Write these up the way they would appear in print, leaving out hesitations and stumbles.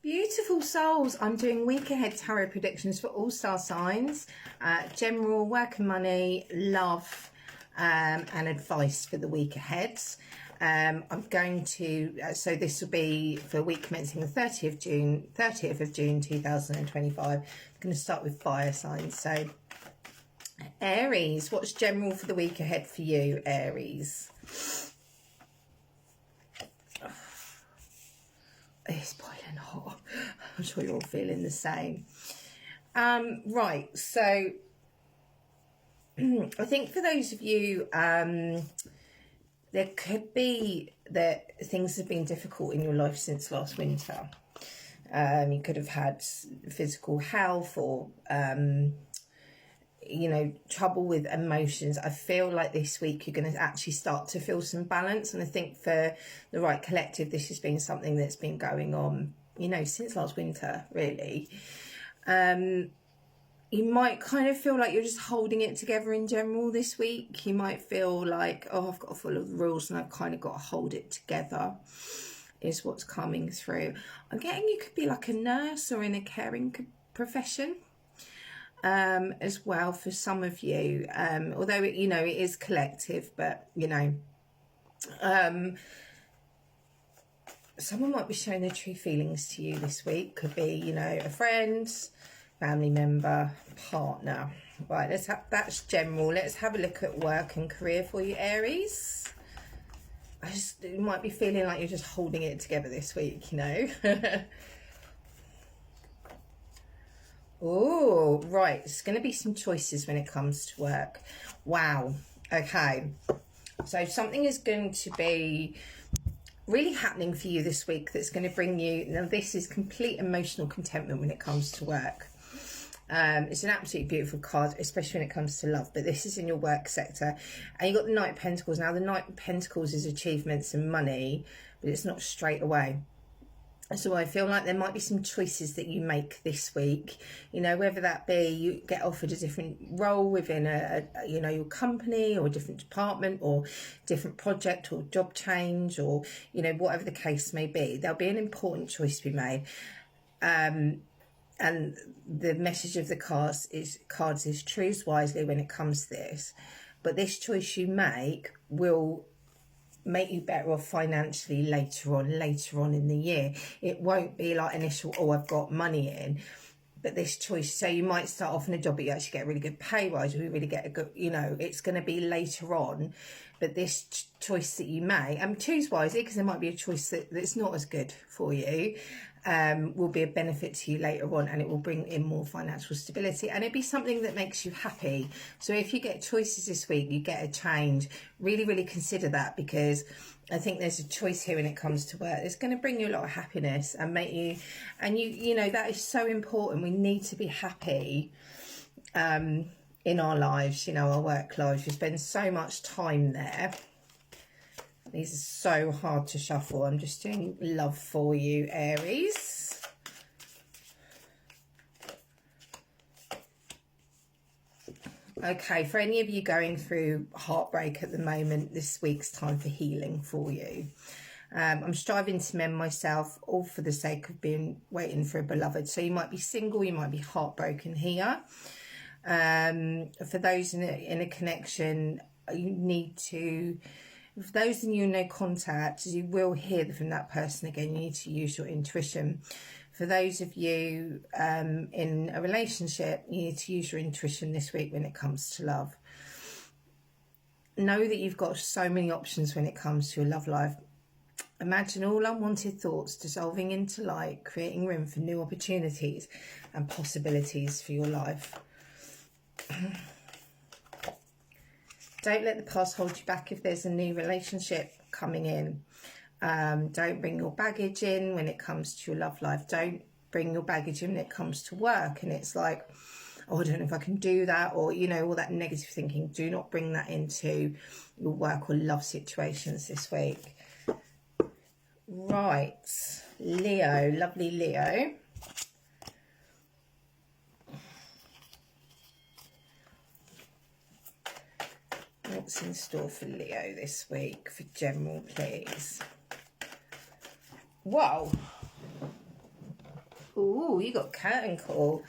Beautiful souls, I'm doing week ahead tarot predictions for all star signs, general work and money, love, and advice for the week ahead. I'm going to, so this will be for week commencing the 30th of June 2025. I'm going to start with fire signs. So Aries, what's general for the week ahead for you, Aries? It's boiling hot. I'm sure you're all feeling the same. Right, so I think for those of you, there could be that things have been difficult in your life since last winter. You could have had physical health or trouble with emotions. I feel like this week you're going to actually start to feel some balance, and I think for the right collective this has been something that's been going on since last winter, really. You might kind of feel like you're just holding it together in general this week. You might feel like, oh, I've got to follow the rules and I've kind of got to hold it together, is what's coming through. I'm getting you could be like a nurse or in a caring profession as well for some of you, although it is collective, but someone might be showing their true feelings to you this week. Could be a friend, family member, partner. Right, that's general. Let's have a look at work and career for you, Aries. You might be feeling like you're just holding it together this week, Oh, right. There's going to be some choices when it comes to work. Wow. Okay. So something is going to be really happening for you this week that's going to bring you, now this is complete emotional contentment when it comes to work. It's an absolutely beautiful card, especially when it comes to love, but this is in your work sector. And you've got the Knight of Pentacles. Now the Knight of Pentacles is achievements and money, but it's not straight away. So I feel like there might be some choices that you make this week, whether that be you get offered a different role within your company or a different department or different project or job change or, whatever the case may be. There'll be an important choice to be made. And the message of the cards is choose wisely when it comes to this. But this choice you make will make you better off financially later on in the year. It won't be like initial, oh, I've got money in, but this choice, so you might start off in a job but you actually get a really good pay rise, or you really get a good, it's going to be later on. But this choice that you make, and choose wisely, because there might be a choice that's not as good for you, will be a benefit to you later on, and it will bring in more financial stability, and it'd be something that makes you happy. So if you get choices this week, you get a change, really consider that, because I think there's a choice here when it comes to work. It's going to bring you a lot of happiness and make you, and that is so important. We need to be happy in our lives, our work lives. We spend so much time there. These are so hard to shuffle. I'm just doing love for you, Aries. Okay, for any of you going through heartbreak at the moment, this week's time for healing for you. I'm striving to mend myself, all for the sake of waiting for a beloved. So you might be single, you might be heartbroken here. For those in a connection, you need to, for those in you no contact, you will hear from that person again. You need to use your intuition. For those of you in a relationship, you need to use your intuition this week when it comes to love. Know that you've got so many options when it comes to your love life. Imagine all unwanted thoughts dissolving into light, creating room for new opportunities and possibilities for your life. Don't let the past hold you back if there's a new relationship coming in. Don't bring your baggage in when it comes to your love life. Don't bring your baggage in when it comes to work. And it's like, oh, I don't know if I can do that, or, all that negative thinking. Do not bring that into your work or love situations this week. Right, Leo, lovely Leo. What's in store for Leo this week for general, please? Whoa. Ooh, you got curtain call.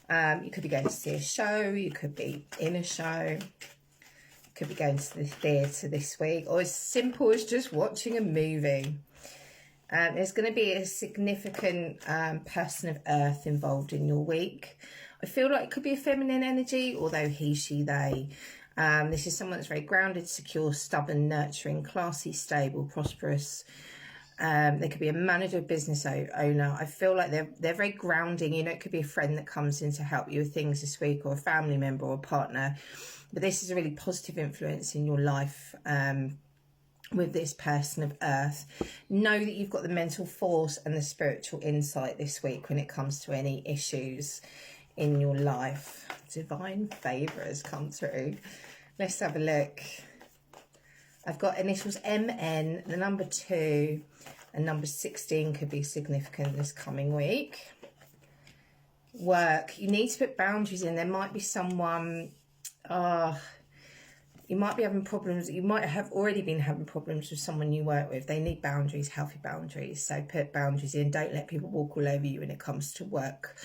You could be going to see a show. You could be in a show. You could be going to the theatre this week. Or as simple as just watching a movie. There's going to be a significant person of earth involved in your week. I feel like it could be a feminine energy, although he, she, they. This is someone that's very grounded, secure, stubborn, nurturing, classy, stable, prosperous. They could be a manager, business owner. I feel like they're very grounding. You know, it could be a friend that comes in to help you with things this week, or a family member or a partner. But this is a really positive influence in your life. With this person of earth, know that you've got the mental force and the spiritual insight this week when it comes to any issues in your life. Divine favour has come through. Let's have a look. I've got initials MN, the number 2 and number 16 could be significant this coming week. Work, you need to put boundaries in. There might be someone, you might be having problems. You might have already been having problems with someone you work with. They need boundaries, healthy boundaries. So put boundaries in. Don't let people walk all over you when it comes to work,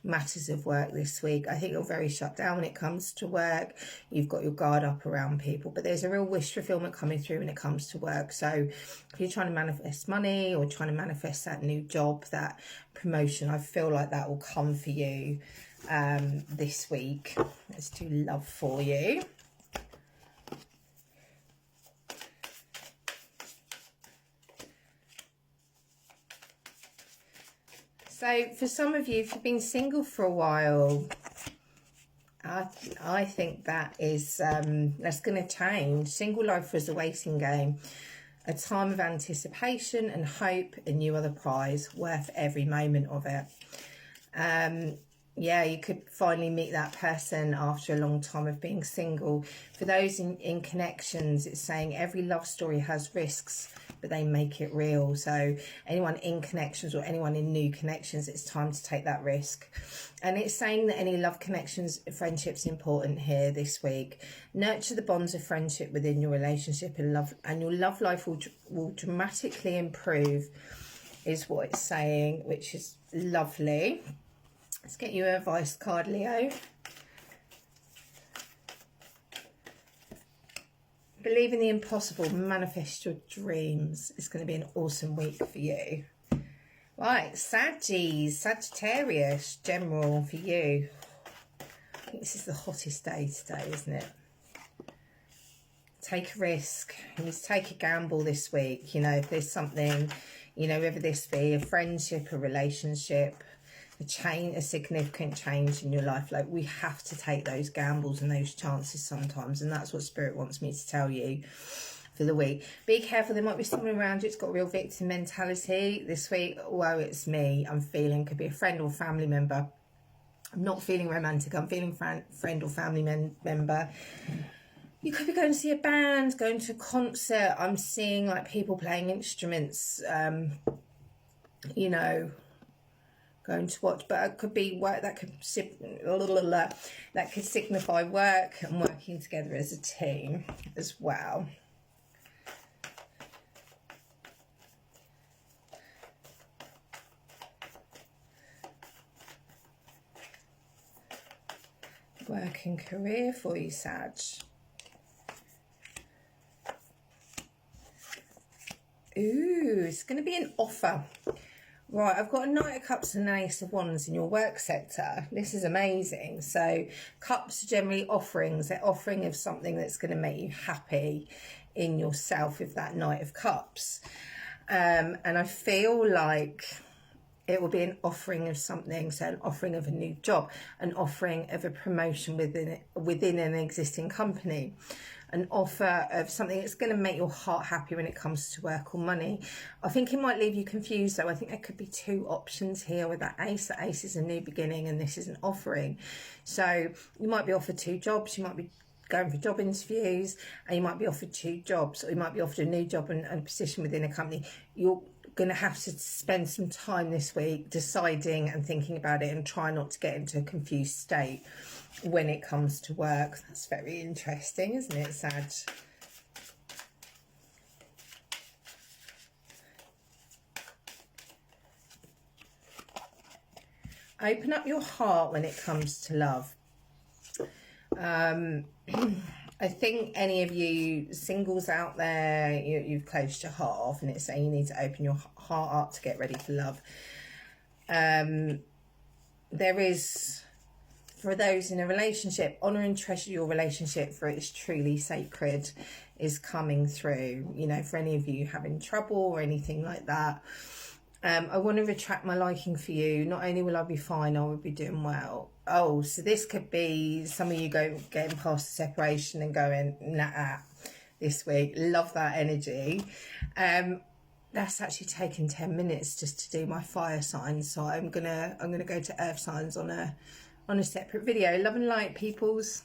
matters of work this week. I think you're very shut down when it comes to work. You've got your guard up around people. But there's a real wish fulfillment coming through when it comes to work. So if you're trying to manifest money or trying to manifest that new job, that promotion, I feel like that will come for you this week. Let's do love for you. So for some of you, if you've been single for a while, I think that is that's going to change. Single life was a waiting game, a time of anticipation and hope, and you are the prize, worth every moment of it. Yeah, you could finally meet that person after a long time of being single. For those in connections, it's saying every love story has risks, but they make it real. So anyone in connections or anyone in new connections, it's time to take that risk. And it's saying that any love connections, friendships important here this week. Nurture the bonds of friendship within your relationship and love, and your love life will dramatically improve, is what it's saying, which is lovely. Let's get you a advice card, Leo. Believe in the impossible, manifest your dreams. It's going to be an awesome week for you. Right, Sagittarius, general for you. I think this is the hottest day today, isn't it? Take a risk. You need to take a gamble this week. You know, if there's something, you know, whether this be a friendship, a relationship, a significant change in your life, like we have to take those gambles and those chances sometimes, and that's what Spirit wants me to tell you for the week. Be careful, there might be someone around you that's got real victim mentality this week. Whoa, it's me, I'm feeling, could be a friend or family member. I'm not feeling romantic, I'm feeling friend or family member. You could be going to see a band, going to a concert. I'm seeing like people playing instruments, you know, going to watch, but it could be work, that could signify work and working together as a team as well. Work and career for you, Sag. Ooh, it's going to be an offer. Right, I've got a Knight of Cups and an Ace of Wands in your work sector. This is amazing. So cups are generally offerings. They're offering of something that's going to make you happy in yourself with that Knight of Cups. And I feel like it will be an offering of something. So an offering of a new job, an offering of a promotion within an existing company, an offer of something that's going to make your heart happy when it comes to work or money. I think it might leave you confused though. I think there could be two options here with that ace. The ace is a new beginning and this is an offering. So you might be offered two jobs, you might be going for job interviews, and you might be offered two jobs, or you might be offered a new job and a position within a company. You're going to have to spend some time this week deciding and thinking about it, and try not to get into a confused state when it comes to work. That's very interesting, isn't it, Sag? Open up your heart when it comes to love. I think any of you singles out there, you've closed your heart off, and it's saying you need to open your heart up to get ready for love. There is, for those in a relationship, honour and treasure your relationship, for it's truly sacred, is coming through. You know, for any of you having trouble or anything like that, I want to retract my liking for you. Not only will I be fine, I will be doing well. Oh, so this could be some of you getting past the separation and going, nah, this week. Love that energy. That's actually taken 10 minutes just to do my fire signs. So I'm gonna go to earth signs on a separate video. Love and light, peoples.